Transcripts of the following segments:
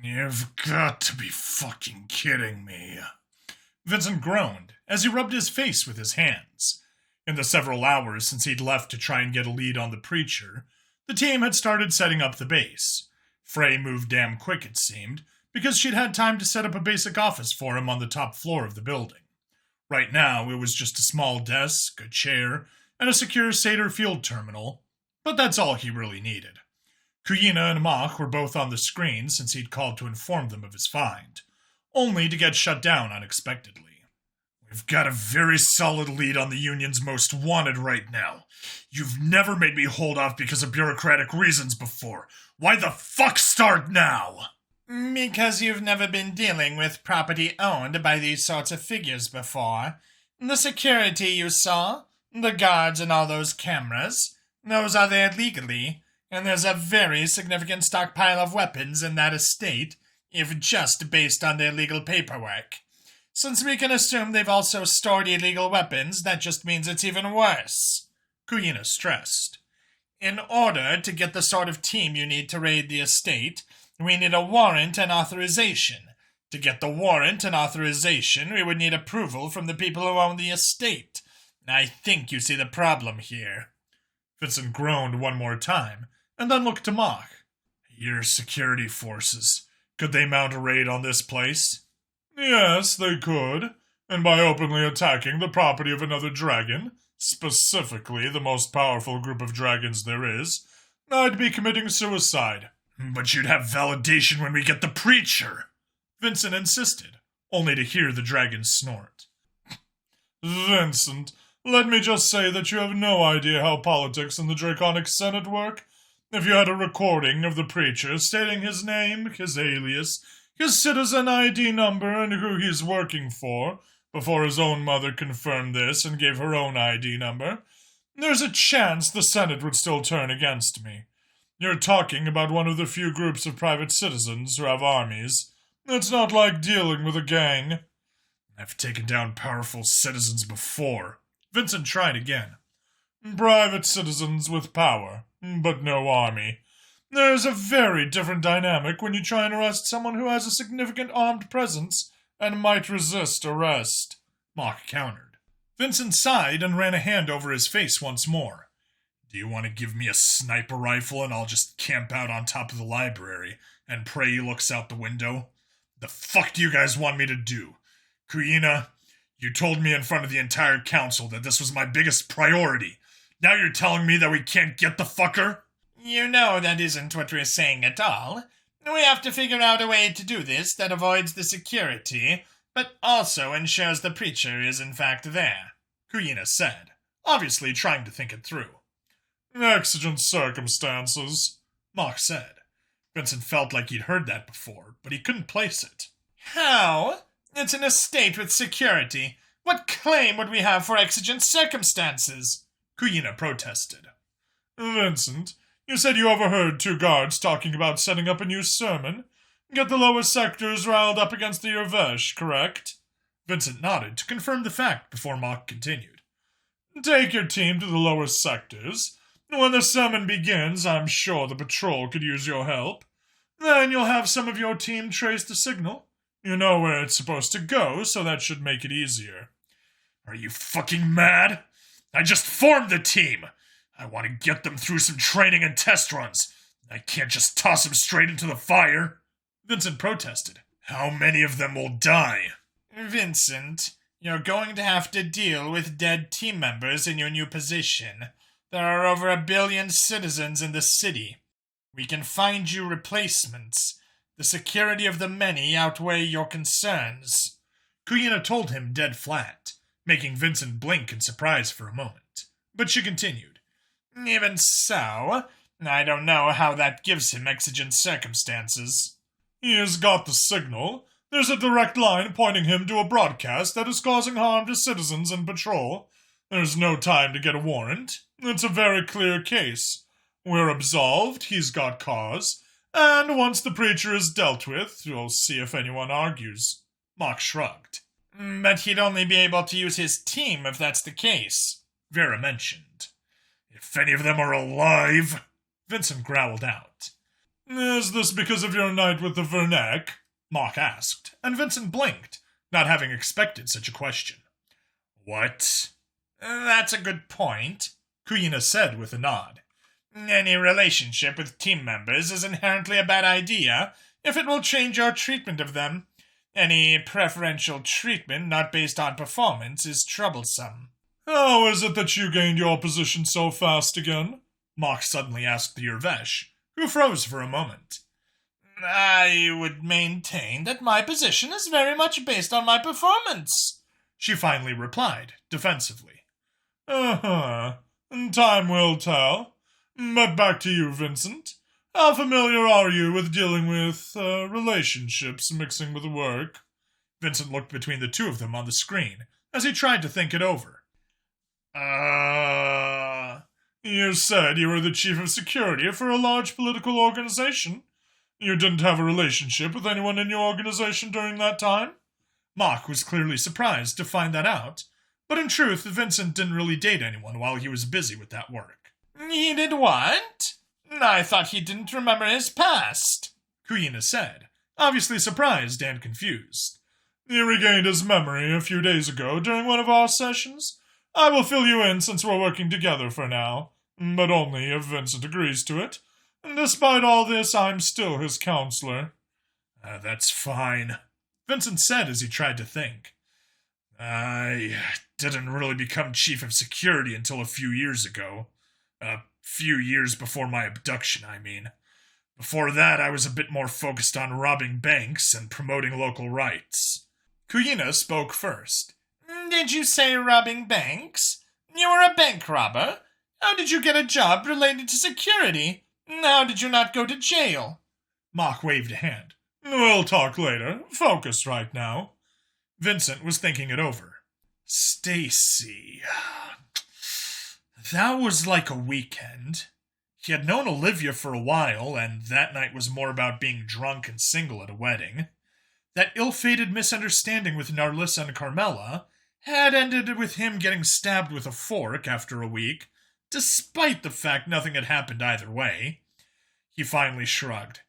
You've got to be fucking kidding me. Vincent groaned as he rubbed his face with his hands. In the several hours since he'd left to try and get a lead on the preacher, the team had started setting up the base. Frey moved damn quick, it seemed, because she'd had time to set up a basic office for him on the top floor of the building. Right now, it was just a small desk, a chair, and a secure Satyr field terminal, but that's all he really needed. Kuyina and Mach were both on the screen since he'd called to inform them of his find, only to get shut down unexpectedly. We've got a very solid lead on the Union's most wanted right now. You've never made me hold off because of bureaucratic reasons before. Why the fuck start now? Because you've never been dealing with property owned by these sorts of figures before. The security you saw, the guards and all those cameras, those are there legally, and there's a very significant stockpile of weapons in that estate, if just based on their legal paperwork. Since we can assume they've also stored illegal weapons, that just means it's even worse, Kuyina stressed. In order to get the sort of team you need to raid the estate, we need a warrant and authorization. To get the warrant and authorization, we would need approval from the people who own the estate. I think you see the problem here. Vincent groaned one more time, and then looked to Mach. Your security forces, could they mount a raid on this place? Yes, they could, and by openly attacking the property of another dragon, specifically the most powerful group of dragons there is, I'd be committing suicide. But you'd have validation when we get the preacher, Vincent insisted, only to hear the dragon snort. Vincent, let me just say that you have no idea how politics in the Draconic Senate work. If you had a recording of the preacher stating his name, his alias, his citizen ID number, and who he's working for, before his own mother confirmed this and gave her own ID number, there's a chance the Senate would still turn against me. You're talking about one of the few groups of private citizens who have armies. It's not like dealing with a gang. I've taken down powerful citizens before. Vincent tried again. Private citizens with power, but no army. There's a very different dynamic when you try and arrest someone who has a significant armed presence and might resist arrest, Mach countered. Vincent sighed and ran a hand over his face once more. Do you want to give me a sniper rifle and I'll just camp out on top of the library and pray he looks out the window? The fuck do you guys want me to do? Kuyina, you told me in front of the entire council that this was my biggest priority. Now you're telling me that we can't get the fucker? You know that isn't what we're saying at all. We have to figure out a way to do this that avoids the security, but also ensures the preacher is in fact there, Kuyina said, obviously trying to think it through. Exigent circumstances, Mach said. Vincent felt like he'd heard that before, but he couldn't place it. How? It's an estate with security. What claim would we have for exigent circumstances? Kuyina protested. Vincent, you said you overheard two guards talking about setting up a new sermon. Get the lower sectors riled up against the Yervesh, correct? Vincent nodded to confirm the fact before Mach continued. Take your team to the lower sectors. When the sermon begins, I'm sure the patrol could use your help. Then you'll have some of your team trace the signal. You know where it's supposed to go, so that should make it easier. Are you fucking mad? I just formed the team. I want to get them through some training and test runs. I can't just toss them straight into the fire. Vincent protested. How many of them will die? Vincent, you're going to have to deal with dead team members in your new position. There are over 1 billion citizens in the city. We can find you replacements. The security of the many outweigh your concerns. Kuyina told him dead flat, making Vincent blink in surprise for a moment. But she continued. Even so, I don't know how that gives him exigent circumstances. He has got the signal. There's a direct line pointing him to a broadcast that is causing harm to citizens in patrol. There's no time to get a warrant. It's a very clear case. We're absolved, he's got cause, and once the preacher is dealt with, you'll see if anyone argues. Mach shrugged. But he'd only be able to use his team if that's the case, Vera mentioned. If any of them are alive, Vincent growled out. Is this because of your night with the Vernek? Mock asked, and Vincent blinked, not having expected such a question. What? That's a good point, Kuyina said with a nod. Any relationship with team members is inherently a bad idea if it will change your treatment of them. Any preferential treatment not based on performance is troublesome. How is it that you gained your position so fast again? Mock suddenly asked the Urvesh, who froze for a moment. I would maintain that my position is very much based on my performance, she finally replied, defensively. Uh-huh. Time will tell. But back to you, Vincent. How familiar are you with dealing with, relationships mixing with work? Vincent looked between the two of them on the screen as he tried to think it over. You said you were the chief of security for a large political organization. You didn't have a relationship with anyone in your organization during that time? Mock was clearly surprised to find that out, but in truth, Vincent didn't really date anyone while he was busy with that work. He did what? I thought he didn't remember his past, Kuyina said, obviously surprised and confused. He regained his memory a few days ago during one of our sessions. I will fill you in since we're working together for now, but only if Vincent agrees to it. And despite all this, I'm still his counselor. That's fine, Vincent said as he tried to think. I didn't really become chief of security until a few years ago. A few years before my abduction, I mean. Before that, I was a bit more focused on robbing banks and promoting local rights. Kuyina spoke first. Did you say robbing banks? You were a bank robber? How did you get a job related to security? How did you not go to jail? Mock waved a hand. We'll talk later. Focus right now. Vincent was thinking it over. Stacy. That was like a weekend. He had known Olivia for a while, and that night was more about being drunk and single at a wedding. That ill-fated misunderstanding with Narlissa and Carmela had ended with him getting stabbed with a fork after a week, despite the fact nothing had happened either way. He finally shrugged.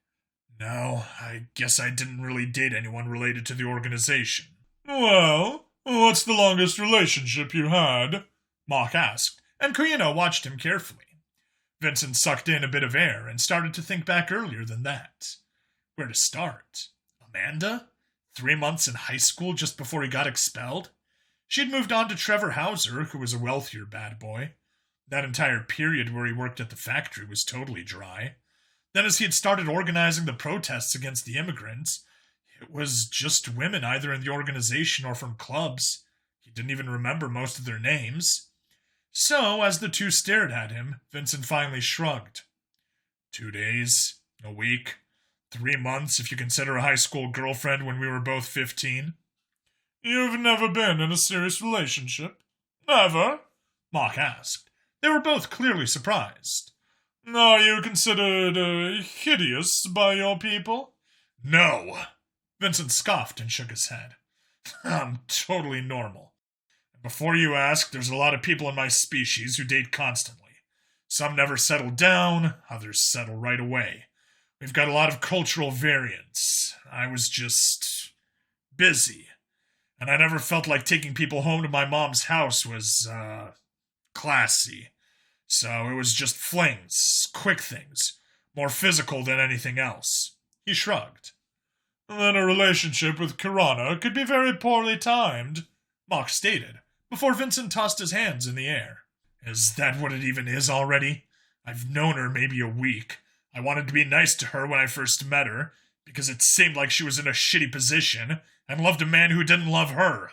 No, I guess I didn't really date anyone related to the organization. Well, what's the longest relationship you had? Mock asked, and Kuyina watched him carefully. Vincent sucked in a bit of air and started to think back earlier than that. Where to start? Amanda? 3 months in high school just before he got expelled? She'd moved on to Trevor Hauser, who was a wealthier bad boy. That entire period where he worked at the factory was totally dry. Then as he had started organizing the protests against the immigrants, it was just women either in the organization or from clubs. He didn't even remember most of their names. So, as the two stared at him, Vincent finally shrugged. 2 days, a week, 3 months if you consider a high school girlfriend when we were both 15. You've never been in a serious relationship? Never? Mock asked. They were both clearly surprised. Are you considered, hideous by your people? No. Vincent scoffed and shook his head. I'm totally normal. Before you ask, there's a lot of people in my species who date constantly. Some never settle down, others settle right away. We've got a lot of cultural variance. I was just busy. And I never felt like taking people home to my mom's house was, classy. So it was just flings, quick things, more physical than anything else. He shrugged. Then a relationship with Kirana could be very poorly timed, Mock stated, before Vincent tossed his hands in the air. Is that what it even is already? I've known her maybe a week. I wanted to be nice to her when I first met her, because it seemed like she was in a shitty position and loved a man who didn't love her.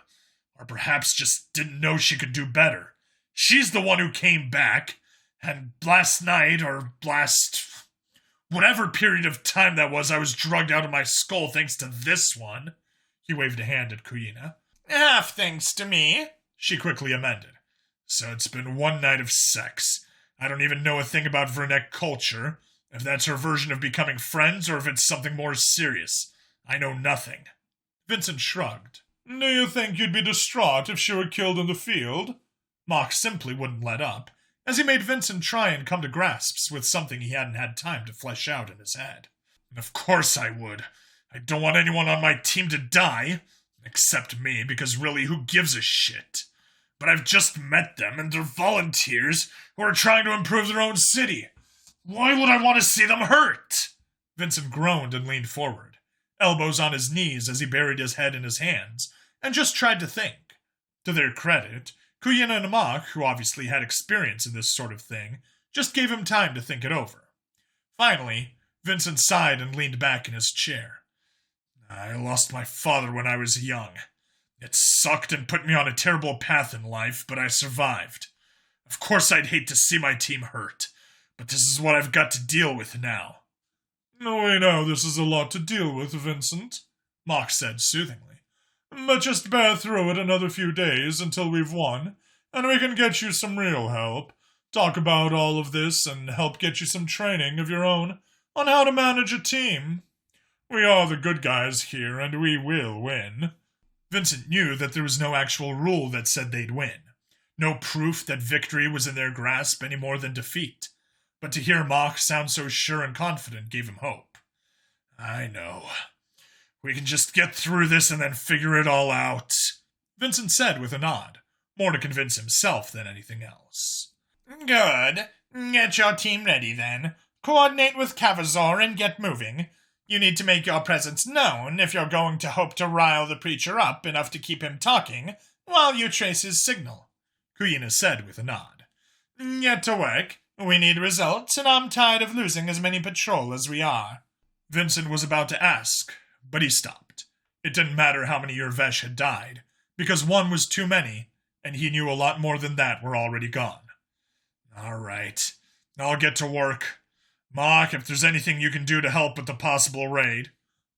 Or perhaps just didn't know she could do better. She's the one who came back, and last night, or whatever period of time that was, I was drugged out of my skull thanks to this one. He waved a hand at Kuyina. Half thanks to me, she quickly amended. So it's been one night of sex. I don't even know a thing about Vernek culture, if that's her version of becoming friends or if it's something more serious. I know nothing. Vincent shrugged. Do you think you'd be distraught if she were killed in the field? Mock simply wouldn't let up, as he made Vincent try and come to grasps with something he hadn't had time to flesh out in his head. Of course I would. I don't want anyone on my team to die. Except me, because really, who gives a shit? But I've just met them, and they're volunteers who are trying to improve their own city. Why would I want to see them hurt? Vincent groaned and leaned forward, elbows on his knees as he buried his head in his hands, and just tried to think. To their credit, Kuyin and Amak, who obviously had experience in this sort of thing, just gave him time to think it over. Finally, Vincent sighed and leaned back in his chair. I lost my father when I was young. It sucked and put me on a terrible path in life, but I survived. Of course I'd hate to see my team hurt, but this is what I've got to deal with now. We know this is a lot to deal with, Vincent, Mock said soothingly. But just bear through it another few days until we've won, and we can get you some real help, talk about all of this, and help get you some training of your own on how to manage a team. We are the good guys here, and we will win. Vincent knew that there was no actual rule that said they'd win. No proof that victory was in their grasp any more than defeat. But to hear Mock sound so sure and confident gave him hope. I know. We can just get through this and then figure it all out, Vincent said with a nod, more to convince himself than anything else. Good. Get your team ready then. Coordinate with Cavazor and get moving. You need to make your presence known if you're going to hope to rile the preacher up enough to keep him talking while you trace his signal, Kuyina said with a nod. Get to work. We need results, and I'm tired of losing as many patrol as we are. Vincent was about to ask, but he stopped. It didn't matter how many Yervesh had died, because one was too many, and he knew a lot more than that were already gone. All right, I'll get to work. Mock, if there's anything you can do to help with the possible raid.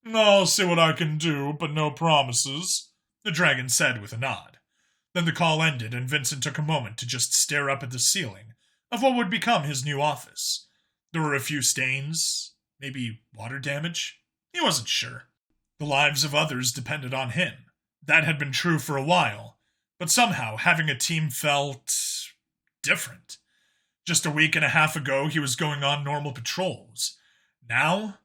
I'll see what I can do, but no promises, the dragon said with a nod. Then the call ended, and Vincent took a moment to just stare up at the ceiling of what would become his new office. There were a few stains, maybe water damage. He wasn't sure. The lives of others depended on him. That had been true for a while, but somehow having a team felt different. Just a week and a half ago, he was going on normal patrols. Now?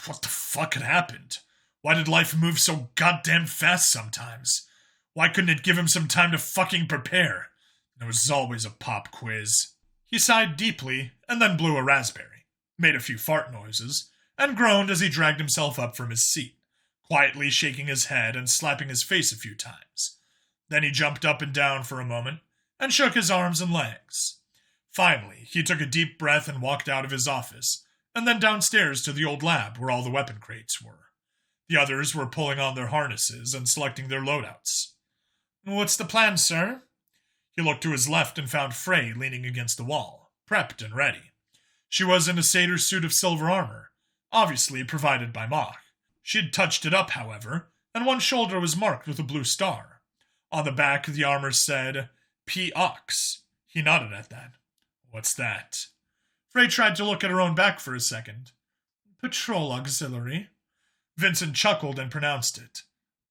What the fuck had happened? Why did life move so goddamn fast sometimes? Why couldn't it give him some time to fucking prepare? There was always a pop quiz. He sighed deeply, and then blew a raspberry, made a few fart noises, and groaned as he dragged himself up from his seat, quietly shaking his head and slapping his face a few times. Then he jumped up and down for a moment, and shook his arms and legs. Finally, he took a deep breath and walked out of his office, and then downstairs to the old lab where all the weapon crates were. The others were pulling on their harnesses and selecting their loadouts. What's the plan, sir? He looked to his left and found Frey leaning against the wall, prepped and ready. She was in a satyr suit of silver armor, obviously provided by Mach. She'd touched it up, however, and one shoulder was marked with a blue star. On the back, the armor said, P-Ox. He nodded at that. What's that? Frey tried to look at her own back for a second. Patrol auxiliary. Vincent chuckled and pronounced it.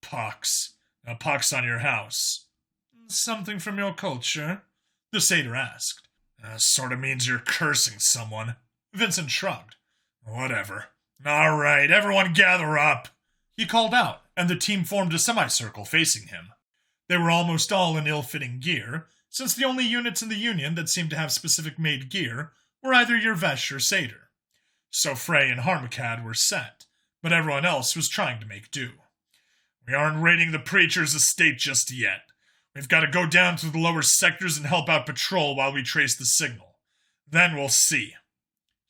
Pox. A pox on your house. Something from your culture? The satyr asked. Sort of means you're cursing someone. Vincent shrugged. Whatever. All right, everyone gather up. He called out, and the team formed a semicircle facing him. They were almost all in ill-fitting gear, since the only units in the Union that seemed to have specific made gear were either Yervesh or Satyr. So Frey and Harmacad were set, but everyone else was trying to make do. We aren't raiding the Preacher's estate just yet. We've got to go down to the lower sectors and help out patrol while we trace the signal. Then we'll see.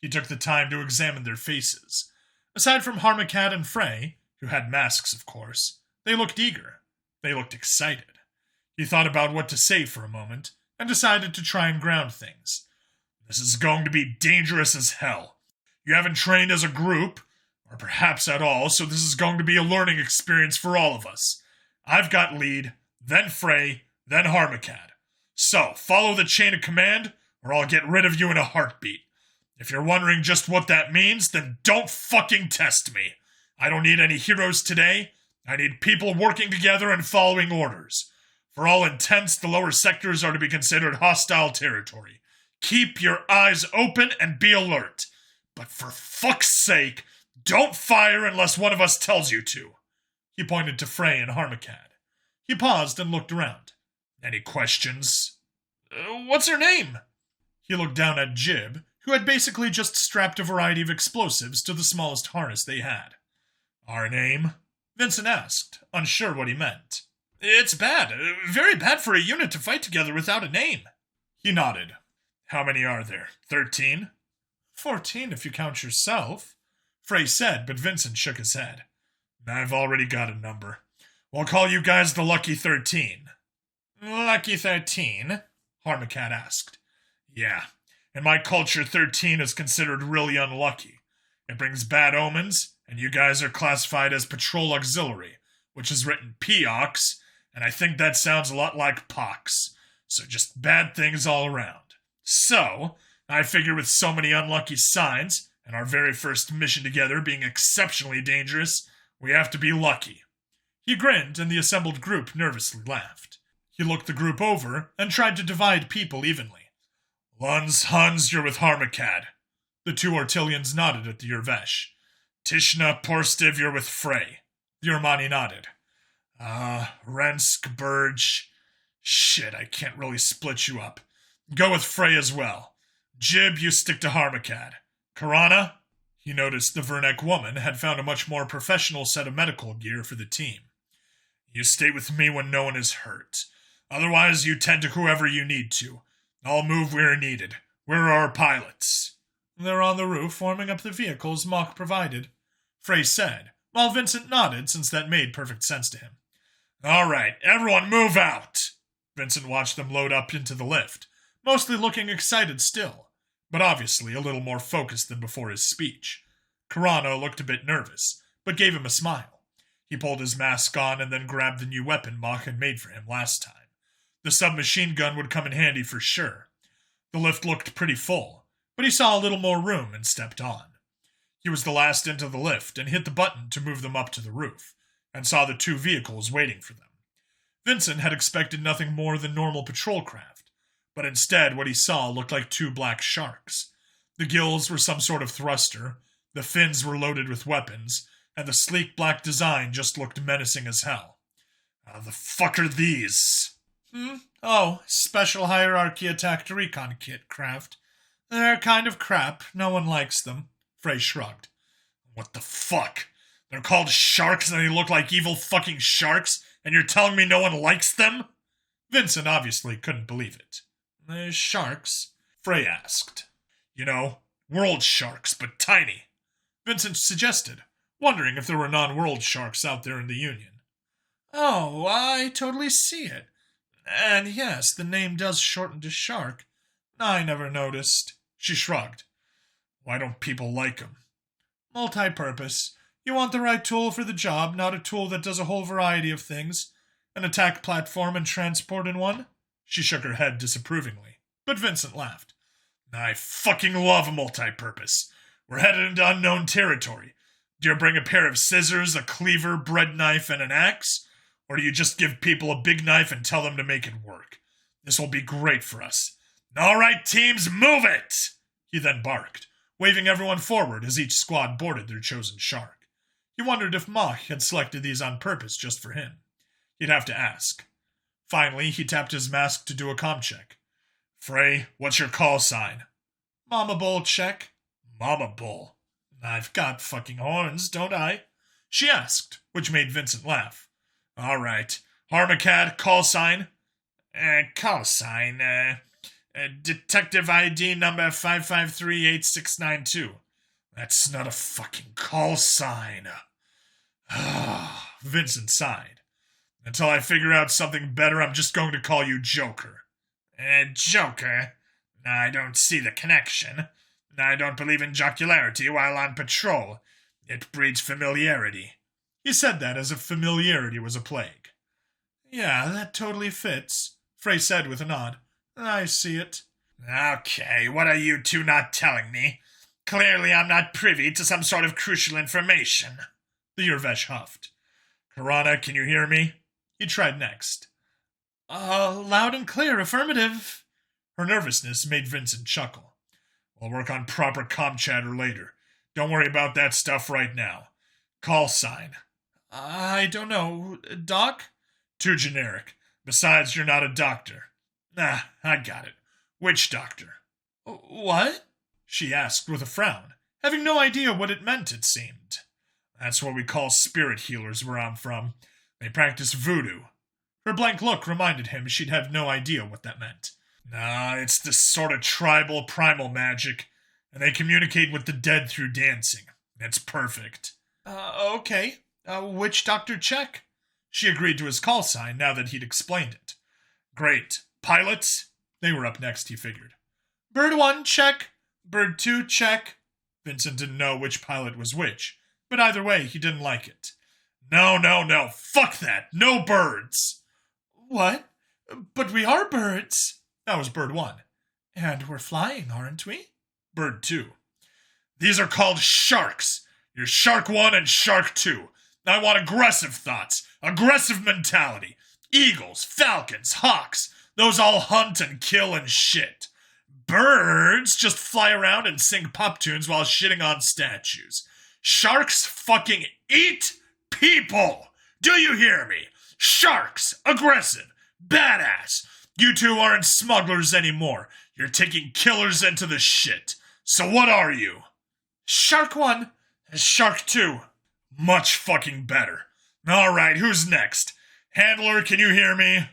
He took the time to examine their faces. Aside from Harmacad and Frey, who had masks of course, they looked eager. They looked excited. He thought about what to say for a moment, and decided to try and ground things. This is going to be dangerous as hell. You haven't trained as a group, or perhaps at all, so this is going to be a learning experience for all of us. I've got lead, then Frey, then Harmacad. So, follow the chain of command, or I'll get rid of you in a heartbeat. If you're wondering just what that means, then don't fucking test me. I don't need any heroes today. I need people working together and following orders. For all intents, the lower sectors are to be considered hostile territory. Keep your eyes open and be alert. But for fuck's sake, Don't fire unless one of us tells you to. He pointed to Frey and Harmacad. He paused and looked around. Any questions? What's her name? He looked down at Jib, who had basically just strapped a variety of explosives to the smallest harness they had. Our name? Vincent asked, unsure what he meant. It's bad. Very bad for a unit to fight together without a name. He nodded. How many are there? 13? 14 if you count yourself, Frey said, but Vincent shook his head. I've already got a number. We'll call you guys the Lucky 13. Lucky 13? Harmacad asked. Yeah. In my culture, 13 is considered really unlucky. It brings bad omens, and you guys are classified as Patrol Auxiliary, which is written P-Ox, and I think that sounds a lot like Pox. So just bad things all around. So, I figure with so many unlucky signs, and our very first mission together being exceptionally dangerous, we have to be lucky. He grinned, and the assembled group nervously laughed. He looked the group over and tried to divide people evenly. Luns, Hans, you're with Harmacad. The two Ortilians nodded at the Yervesh. Tishna, Porstiv, you're with Frey. The Yermani nodded. Rensk, Burge. Shit, I can't really split you up. Go with Frey as well. Jib, you stick to Harmacad. Karana? He noticed the Vernek woman had found a much more professional set of medical gear for the team. You stay with me when no one is hurt. Otherwise, you tend to whoever you need to. I'll move where needed. Where are our pilots? They're on the roof, warming up the vehicles Mock provided, Frey said, while Vincent nodded since that made perfect sense to him. All right, everyone move out! Vincent watched them load up into the lift, mostly looking excited still, but obviously a little more focused than before his speech. Carano looked a bit nervous, but gave him a smile. He pulled his mask on and then grabbed the new weapon Mock had made for him last time. The submachine gun would come in handy for sure. The lift looked pretty full, but he saw a little more room and stepped on. He was the last into the lift and hit the button to move them up to the roof, and saw the two vehicles waiting for them. Vincent had expected nothing more than normal patrol craft, but instead what he saw looked like two black sharks. The gills were some sort of thruster, the fins were loaded with weapons, and the sleek black design just looked menacing as hell. How the fuck are these? Oh, special hierarchy attacked recon kit craft. They're kind of crap. No one likes them. Frey shrugged. What the fuck? They're called sharks and they look like evil fucking sharks, and you're telling me no one likes them? Vincent obviously couldn't believe it. Sharks? Frey asked. You know, world sharks, but tiny. Vincent suggested, wondering if there were non-world sharks out there in the Union. Oh, I totally see it. And yes, the name does shorten to shark. I never noticed. She shrugged. Why don't people like them? Multi-purpose. You want the right tool for the job, not a tool that does a whole variety of things. An attack platform and transport in one? She shook her head disapprovingly, but Vincent laughed. I fucking love multi-purpose. We're headed into unknown territory. Do you bring a pair of scissors, a cleaver, bread knife, and an axe? Or do you just give people a big knife and tell them to make it work? This will be great for us. All right, teams, move it! He then barked, waving everyone forward as each squad boarded their chosen shark. He wondered if Mach had selected these on purpose just for him. He'd have to ask. Finally, he tapped his mask to do a comm check. Frey, what's your call sign? Mama Bull check. Mama Bull? I've got fucking horns, don't I? She asked, which made Vincent laugh. All right. Harmacad, call sign? Call sign, Detective ID number 5538692. That's not a fucking call sign. Vincent sighed. Until I figure out something better, I'm just going to call you Joker. Joker? I don't see the connection. I don't believe in jocularity while on patrol. It breeds familiarity. He said that as if familiarity was a plague. Yeah, that totally fits, Frey said with a nod. I see it. Okay, what are you two not telling me? Clearly I'm not privy to some sort of crucial information. The Yervesh huffed. Karana, can you hear me? He tried next. Loud and clear, affirmative. Her nervousness made Vincent chuckle. We'll work on proper comm chatter later. Don't worry about that stuff right now. Call sign. I don't know. Doc? Too generic. Besides, you're not a doctor. Nah, I got it. Witch doctor. What? She asked with a frown, having no idea what it meant, it seemed. That's what we call spirit healers where I'm from. They practice voodoo. Her blank look reminded him she'd have no idea what that meant. Nah, it's this sort of tribal, primal magic, and they communicate with the dead through dancing. It's perfect. Okay. Witch doctor check? She agreed to his call sign now that he'd explained it. Great. Pilots? They were up next, he figured. Bird 1, check. Bird 2, check. Vincent didn't know which pilot was which, but either way, he didn't like it. No. Fuck that. No birds. What? But we are birds. That was Bird 1. And we're flying, aren't we? Bird 2. These are called sharks. You're Shark 1 and Shark 2. I want aggressive thoughts, aggressive mentality. Eagles, falcons, hawks, those all hunt and kill and shit. Birds just fly around and sing pop tunes while shitting on statues. Sharks fucking eat people. Do you hear me? Sharks, aggressive, badass. You two aren't smugglers anymore. You're taking killers into the shit. So what are you? Shark 1. Shark 2. Much fucking better. Alright, who's next? Handler, can you hear me?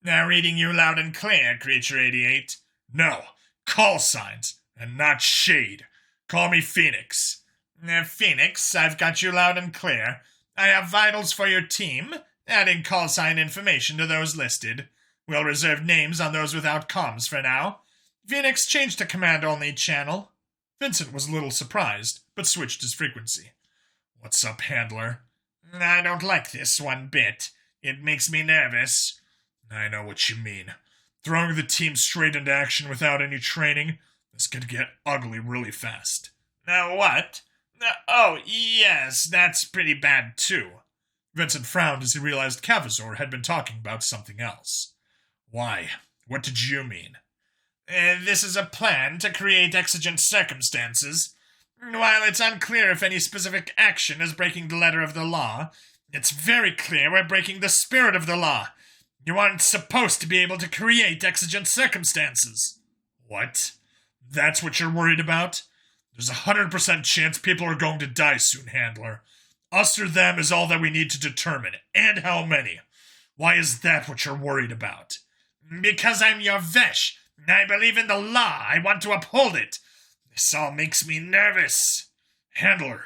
Now reading you loud and clear, Creature 88. No, call signs, and not shade. Call me Phoenix. Phoenix, I've got you loud and clear. I have vitals for your team, adding call sign information to those listed. We'll reserve names on those without comms for now. Phoenix, change to command-only channel. Vincent was a little surprised, but switched his frequency. What's up, Handler? I don't like this one bit. It makes me nervous. I know what you mean. Throwing the team straight into action without any training, this could get ugly really fast. What? Oh, yes, that's pretty bad too. Vincent frowned as he realized Cavazor had been talking about something else. Why? What did you mean? This is a plan to create exigent circumstances. While it's unclear if any specific action is breaking the letter of the law, it's very clear we're breaking the spirit of the law. You aren't supposed to be able to create exigent circumstances. What? That's what you're worried about? There's 100% chance people are going to die soon, Handler. Us or them is all that we need to determine, and how many. Why is that what you're worried about? Because I'm your Vesh. I believe in the law. I want to uphold it. This all makes me nervous. Handler,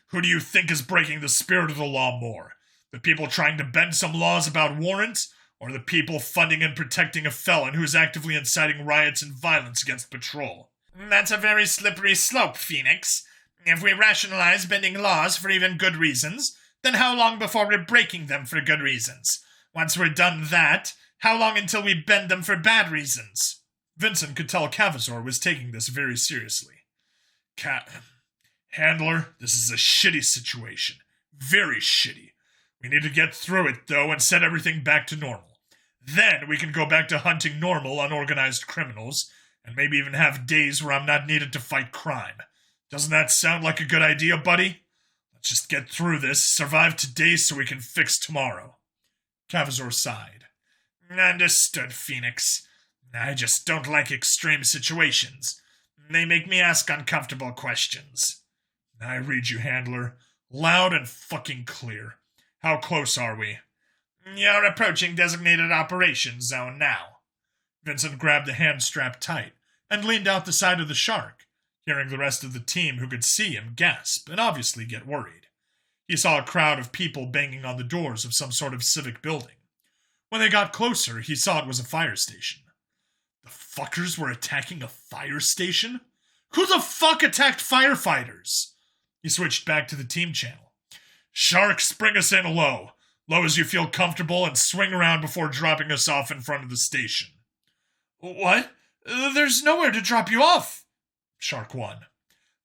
who do you think is breaking the spirit of the law more? The people trying to bend some laws about warrants, or the people funding and protecting a felon who's actively inciting riots and violence against patrol? That's a very slippery slope, Phoenix. If we rationalize bending laws for even good reasons, then how long before we're breaking them for good reasons? Once we're done that, how long until we bend them for bad reasons? Vincent could tell Cavazor was taking this very seriously. Handler, this is a shitty situation. Very shitty. We need to get through it, though, and set everything back to normal. Then we can go back to hunting normal, unorganized criminals, and maybe even have days where I'm not needed to fight crime. Doesn't that sound like a good idea, buddy? Let's just get through this, survive today so we can fix tomorrow. Cavazor sighed. Understood, Phoenix. I just don't like extreme situations. They make me ask uncomfortable questions. I read you, Handler. Loud and fucking clear. How close are we? You're approaching designated operations zone now. Vincent grabbed the hand strap tight and leaned out the side of the shark, hearing the rest of the team who could see him gasp and obviously get worried. He saw a crowd of people banging on the doors of some sort of civic building. When they got closer, he saw it was a fire station. The fuckers were attacking a fire station? Who the fuck attacked firefighters? He switched back to the team channel. Sharks, bring us in low. Low as you feel comfortable, and swing around before dropping us off in front of the station. What? There's nowhere to drop you off. Shark 1.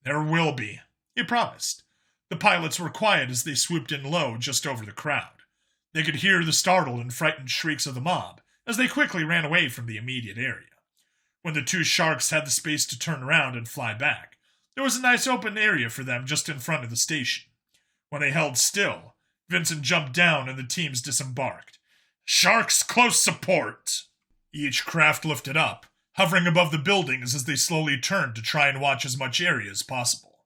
There will be, he promised. The pilots were quiet as they swooped in low just over the crowd. They could hear the startled and frightened shrieks of the mob as they quickly ran away from the immediate area. When the two sharks had the space to turn around and fly back, There was a nice open area for them just in front of the station. When they held still, Vincent jumped down and the teams disembarked. Sharks close support! Each craft lifted up, hovering above the buildings as they slowly turned to try and watch as much area as possible.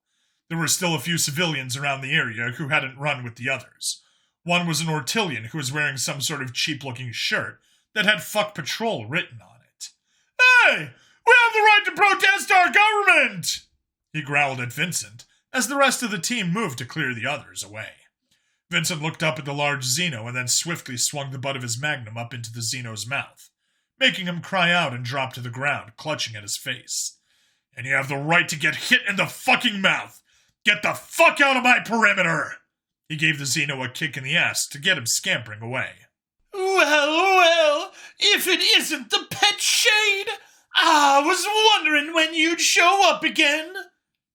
There were still a few civilians around the area who hadn't run with the others. One was an Ortillian who was wearing some sort of cheap-looking shirt that had "Fuck Patrol" written on it. "Hey! We have the right to protest our government!" he growled at Vincent, as the rest of the team moved to clear the others away. Vincent looked up at the large Xeno and then swiftly swung the butt of his magnum up into the Xeno's mouth, making him cry out and drop to the ground, clutching at his face. "And you have the right to get hit in the fucking mouth! Get the fuck out of my perimeter!" He gave the Xeno a kick in the ass to get him scampering away. Well, if it isn't the pet shade! I was wondering when you'd show up again.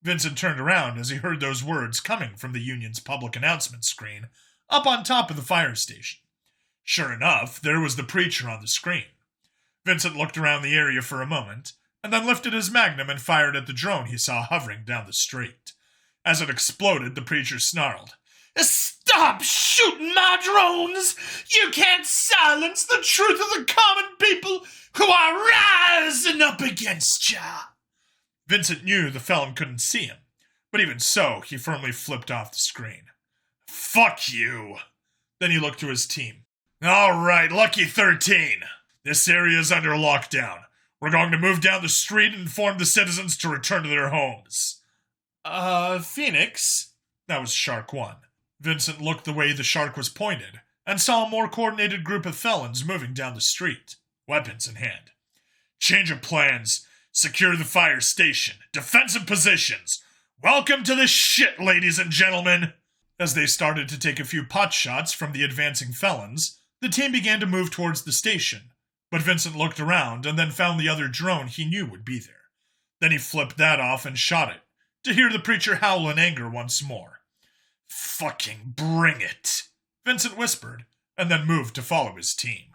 Vincent turned around as he heard those words coming from the Union's public announcement screen up on top of the fire station. Sure enough, there was the preacher on the screen. Vincent looked around the area for a moment, and then lifted his magnum and fired at the drone he saw hovering down the street. As it exploded, the preacher snarled, "Stop shooting my drones! You can't silence the truth of the common people who are rising up against ya!" Vincent knew the felon couldn't see him, but even so, he firmly flipped off the screen. "Fuck you!" Then he looked to his team. "All right, Lucky 13. This area is under lockdown. We're going to move down the street and inform the citizens to return to their homes." Phoenix? That was Shark 1. Vincent looked the way the shark was pointed, and saw a more coordinated group of felons moving down the street, weapons in hand. "Change of plans. Secure the fire station. Defensive positions. Welcome to the shit, ladies and gentlemen." As they started to take a few pot shots from the advancing felons, the team began to move towards the station, but Vincent looked around and then found the other drone he knew would be there. Then he flipped that off and shot it, to hear the preacher howl in anger once more. "Fucking bring it," Vincent whispered, and then moved to follow his team.